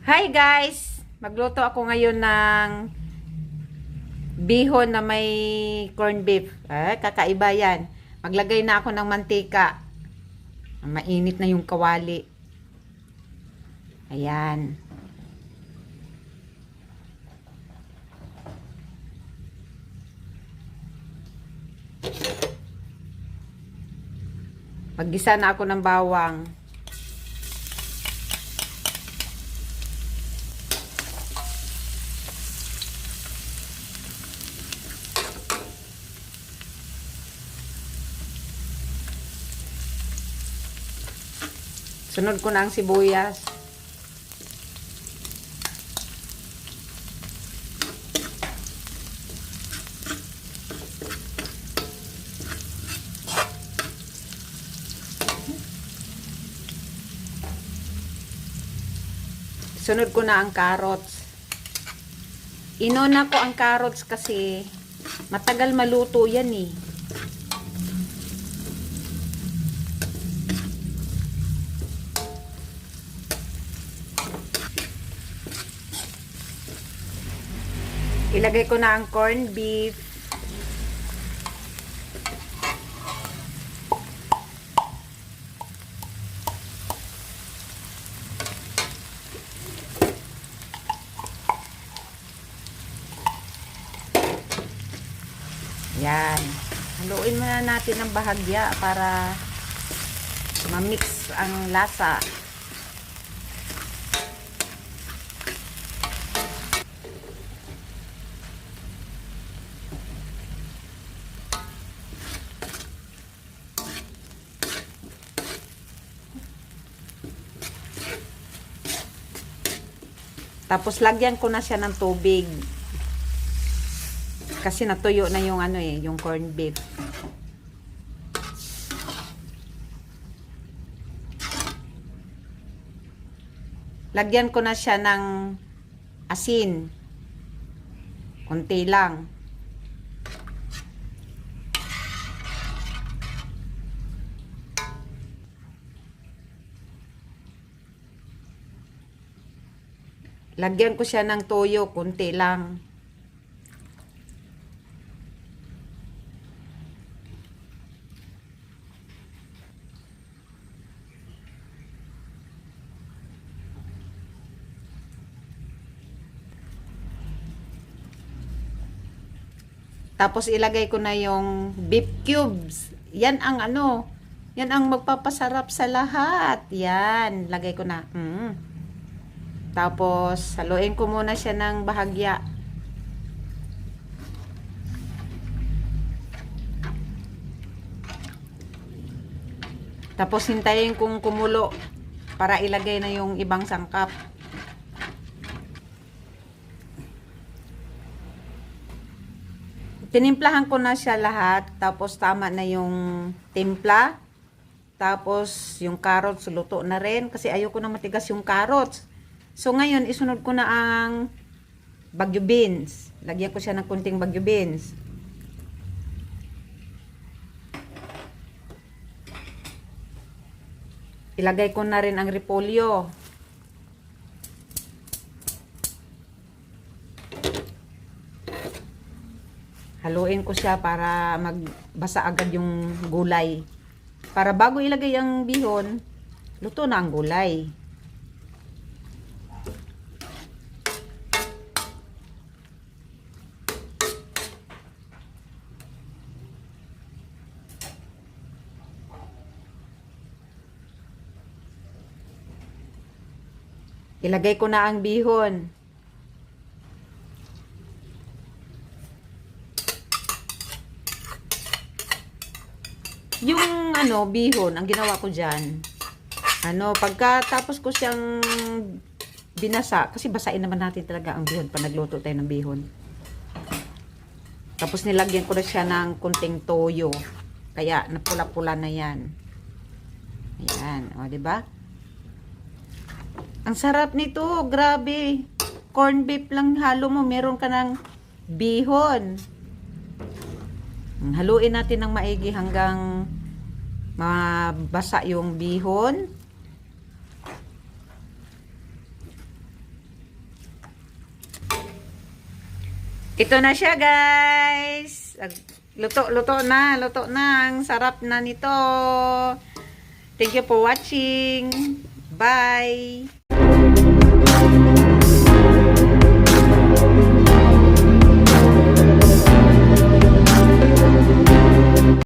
Hi guys! Magluto ako ngayon ng bihon na may corned beef. Kakaiba yan. Maglagay na ako ng mantika. Mainit na yung kawali. Ayan. Maggisa na ako ng bawang. Sunod ko na ang sibuyas. Sunod ko na ang carrots. Inuna ko ang carrots kasi matagal maluto yan eh. Ilagay ko na ang corned beef. Yan. Haluin muna natin ng bahagya para ma-mix ang lasa. Tapos lagyan ko na siya ng tubig. Kasi natuyo na yung yung corned beef. Lagyan ko na siya ng asin. Konti lang. Lagyan ko siya ng toyo, konti lang. Tapos ilagay ko na yung beef cubes. Yan ang yan ang magpapasarap sa lahat. Yan, lagay ko na. Tapos, haluin ko muna siya ng bahagya. Tapos, hintayin kong kumulo para ilagay na yung ibang sangkap. Tinimplahan ko na siya lahat. Tapos, tama na yung timpla. Tapos, yung carrots, luto na rin. Kasi ayoko na matigas yung carrots. So, ngayon, isunod ko na ang bagyo beans. Lagyan ko siya ng kunting bagyo beans. Ilagay ko na rin ang repolyo. Haluin ko siya para magbasa agad yung gulay. Para bago ilagay ang bihon, luto na ang gulay. Ilagay ko na ang bihon. Yung bihon, ang ginawa ko dyan, pagkatapos ko siyang binasa, kasi basain naman natin talaga ang bihon pag nagluto tayo ng bihon. Tapos nilagyan ko na siya ng kunting toyo. Kaya napula-pula na yan. Ayan, o diba? Ang sarap nito, grabe. Corned beef lang halo mo, meron ka ng bihon. Haluin natin ng maigi hanggang mabasa yung bihon. Ito na siya, guys. Luto na. Ang sarap na nito. Thank you for watching. Bye.